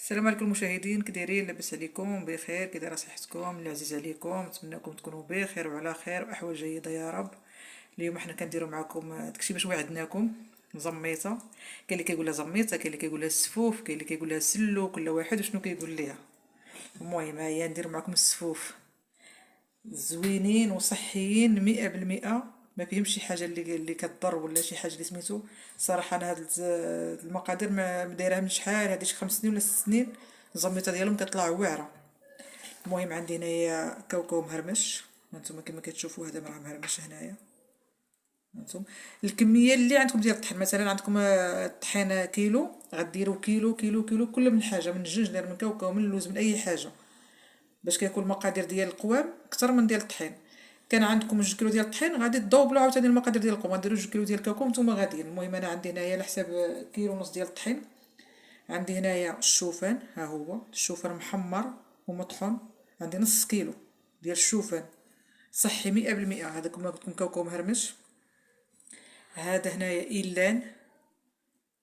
السلام عليكم المشاهدين، كي دايرين؟ لاباس عليكم؟ بخير؟ كي دايره صحتكم؟ العزيز عليكم، نتمنىكم تكونوا بخير وعلى خير واحوال جيده يا رب. اليوم حنا كنديروا معكم داكشي باش وعدناكم زميته. كاين اللي كيقول لها زميته، كاين اللي كيقول لها السفوف، كاين اللي كيقول لها السلو، كل واحد وشنو كيقول ليها. المهم هيا ندير معكم السفوف زوينين وصحيين 100%. ما فيهمش شي حاجه اللي كضر ولا شي حاجه اللي سميتو. صراحه انا هاد المقادير ما دايرها من شحال، هادي شي 5 سنين ولا 6 سنين. الزميطه ديالهم كتطلع واعره. المهم عندي هنايا كاوكاو مهرمش، هانتوما كما كتشوفوا هذا راه مهرمش هنايا. هانتوما الكميه اللي عندكم ديال الطحين، مثلا عندكم الطحين كيلو، غديروا كيلو كيلو كيلو كل من حاجه، من الجنجلير من كاوكاو من اللوز من اي حاجه، باش كيكون المقادير ديال القوام اكثر من ديال الطحين. كان عندكم 2 كيلو ديال الطحين غادي تدوبلو عاوتاني المقادير ديال القوام، غديروا 2 كيلو ديال الكاوكاو نتوما غاديين. المهم انا عندي هنايا على حساب كيلو ونص ديال الطحين. عندي هنايا الشوفان، ها هو الشوفان محمر ومطحون. عندي نص كيلو ديال الشوفان صحي 100%، هذا كما قلت لكم كاوكاو مهرمش. هذا هنايا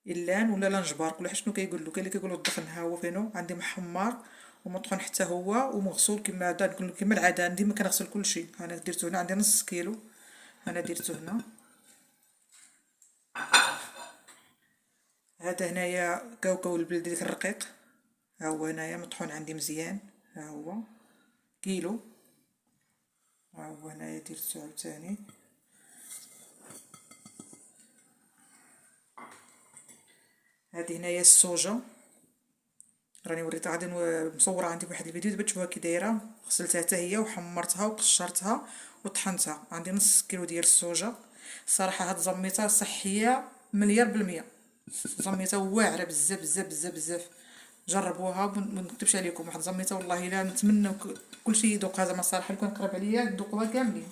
إلان ولا لانجبار، كل واحد شنو كيقول له. كاين اللي كيقولوا الدخن، ها هو فينو عندي محمر ومطحون حتى هو ومغسول كما عاد نقول لكم كما العاده. عندي ديما كنغسل كلشي. انا درته هنا عندي نص كيلو، انا درته هنا. هذا هنايا كاوكاو البلدي ديك الرقيق، ها هو هنايا مطحون عندي مزيان، ها هو كيلو. ها هو هنايا درتو عاوتاني. هذه هنايا الصوجه، راني وريتها غادي مصوره عندي بواحد الفيديو دابا تشوفوها كي دايره. غسلتها حتى هي وحمرتها وقشرتها وطحنتها. عندي نص كيلو ديال الصوجه. الصراحه هاد الزميته صحيه مليار بالمية. زميته واعره بزاف بزاف بزاف بزاف. جربوها ما نكتبش عليكم، واحد الزميته والله الا نتمنى كلشي يذوقها. زعما الصراحه اللي كان قرب عليا ذوقوها كاملين.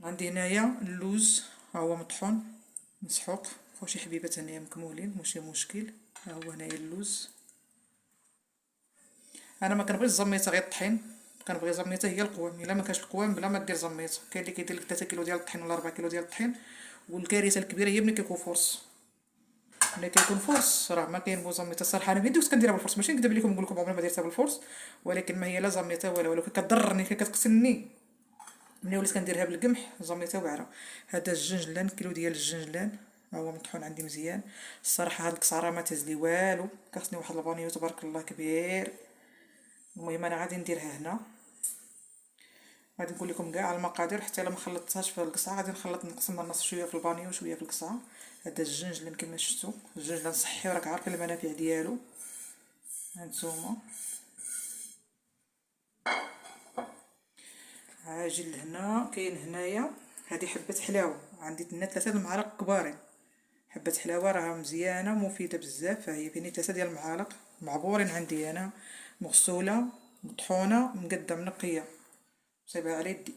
عندي هنايا اللوز، ها هو مطحون مسحوق، خوش شي حبيبات هنايا مكمولين ماشي مشكل. ها هو هنايا اللوز. انا ما كنبغيش الزميته غير الطحين، كنبغي زميته هي القوام. الا ما كانش القوام بلا ما دير زميته. كاين اللي كيدير لك 3 كيلو ديال الطحين ولا 4 كيلو ديال الطحين، والكارثه الكبيره هي ملي كيكون فرص. ملي كيكون فرص راه ما كاين بو زميته. الصراحه انا دوزت كنديرها بالفرص، ماشي نكذب عليكم نقول لكم عمري ما درتها بالفرص، ولكن ما هي لا زميته ولا ولو كتضرني كتقتلني. ملي وليت كنديرها بالقمح زميته واعره. هذا الجنجلان، كيلو ديال الجنجلان، ها هو مطحون عندي مزيان. الصراحه هاد الكساره ما تهز لي والو، كاخصني واحد البانيو تبارك الله كبير. المهم انا غادي نديرها هنا، غادي نقول لكم كاع المقادير حتى الا ما خلطتهاش في القصعه. غادي نقسم النص شويه في البانيو وشويه في القصعه. هذا الجنجلان كما شفتوا، الجنجلان صحي وراك عارفين المنافع ديالو. هانتوما عاجل لهنا. كاين هنايا هذه حبه حلاوه، عندي 3 المعالق كبارين. حبه حلاوه راها مزيانه ومفيده بزاف، فهي فيني 3 ديال المعالق معبورين عندي انا، مغسوله مطحونه مقده منقيه، صايبها على يدي.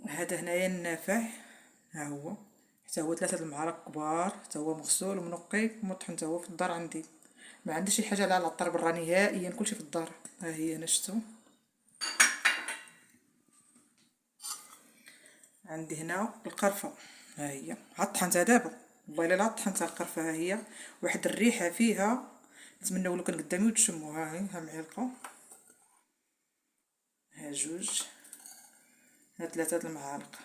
هذا هنايا النافع، ها هو حتى هو 3 المعالق كبار، حتى هو مغسول ومنقي ومطحون، حتى هو في الدار عندي. ما عنديش شي حاجه على العطر برا نهائيا، كلشي في الدار. ها هي انا شفتو. عندي هنا القرفه، ها هي عاد طحنتها دابا، والله الا لا طحنتها القرفه. ها هي واحد الريحه فيها، نتمنى ولو كان قدامي وتشموها. ها هي ها معلقه، ها جوج، ها 3 المعالق.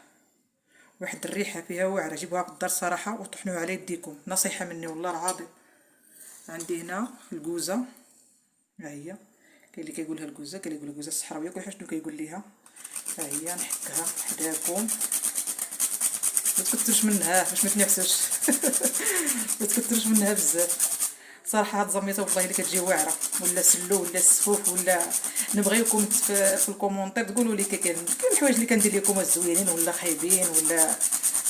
واحد الريحه فيها واعره. جيبوها في الدار صراحه وطحنوها على يديكم، نصيحه مني والله العظيم. عندي هنا الكوزه، ها هي كاين اللي كيقولها الكوزه، كاين اللي يقولها الكوزه الصحراويه، كل واحد شنو كيقول ليها. ها هي نحكها حداكم، ما تكثرش منها باش ما تنعسش ما تكثرش منها بزاف. صراحه هاد الزميطه والله الا كتجي واعره، ولا سلو ولا السفوف ولا. نبغيكم في الكومونتير تقولوا لي كاين الحوايج اللي كندير لكم زوينين ولا خايبين ولا.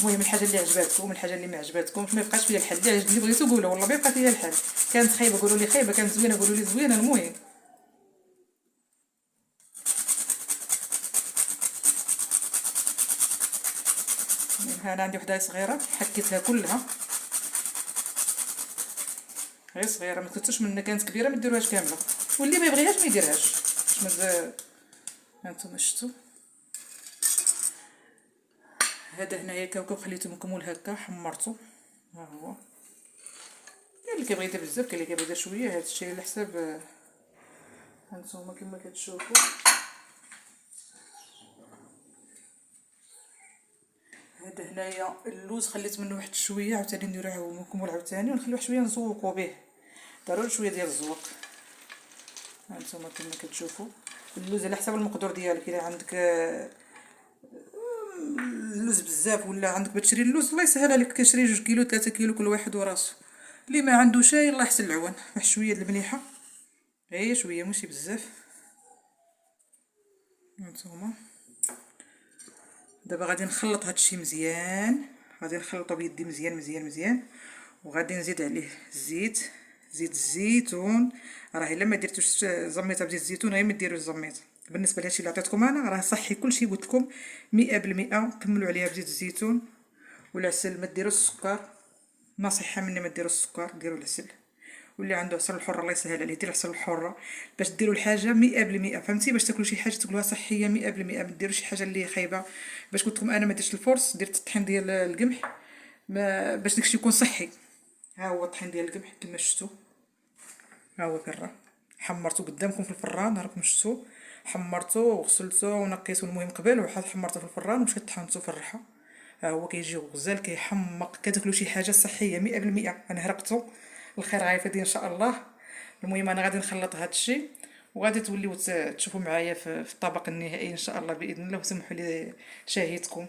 المهم الحاجه اللي عجباتكم، الحاجه اللي ما عجباتكمش ما يبقاش فيا الحل. اللي بغيتو قولوا والله ما يبقى فيا الحل. كانت خايبه قولوا لي خايبه، كانت زوينه قولوا لي زوينه. المهم انا عندي وحده صغيره حكيتها كلها، غير صغيره ما تكثرش منها. كانت كبيره ما ديروهاش كامله، واللي ما يبغيهاش ما يديرهاش. باش ما هانتوما شفتوا. هذا هنايا كاوكاو خليته مكمول هكا حمرته، ها هو اللي كيبغي يدير بزاف، كاين اللي كيبغي يدير شويه. هذا الشيء على حساب هانتوما كما كتشوفوا. هذا هنايا اللوز خليت منه واحد شويه، عاوتاني نديروه مكمل عاوتاني، ونخلي واحد شويه نزوقو به، ضروري شويه ديال الزوق. هانتوما كما كتشوفوا اللوز على حسب المقدور ديالك. الا عندك اللوز بزاف ولا عندك بتشري اللوز، الله يسهل عليك، كتشري 2 كيلو 3 كيلو كل واحد وراسو. اللي ما عندوش يلاه يحسن العوان، واحد شويه د المليحه، هي شويه ماشي بزاف. هانتوما دابا غادي نخلط هادشي مزيان، غادي نخلطو بيدي مزيان مزيان مزيان، وغادي نزيد عليه الزيت، زيت الزيتون. راه الا ما درتوش زميطه بزيت الزيتون غير ما ديروش الزميط. بالنسبه لهادشي اللي عطيتكم انا راه صحي كلشي، قلت لكم 100%. كملوا عليها بزيت الزيتون والعسل، ما ديروش السكر، نصيحه مني ما ديروش السكر، ديروا العسل. واللي عنده عسل الحر الله يسهل عليه دير عسل الحره، باش ديروا الحاجه 100%. فهمتي؟ باش تاكلوا شي حاجه تاكلوها صحيه 100%، ما ديروش شي حاجه اللي خايبه. باش قلت لكم انا ما درتش الفرص، درت الطحين ديال القمح ما باش داكشي يكون صحي. ها هو الطحين ديال القمح كما شفتوا، ها هو كرا حمرته قدامكم في الفران، راكم شفتوا حمرته وغسلته ونقيته المهم قبل، وحط حمرته في الفران ومشيت طحنته في الريحه. ها هو كيجي غزال كيحمق، كتاكلوا شي حاجه صحيه 100%. انا هرقته، الخير غايفدي ان شاء الله. المهم انا غادي نخلط هذا الشيء، وغادي توليو تشوفوا معايا في الطبق النهائي ان شاء الله باذن الله. وسمحوا لي شاهدكم.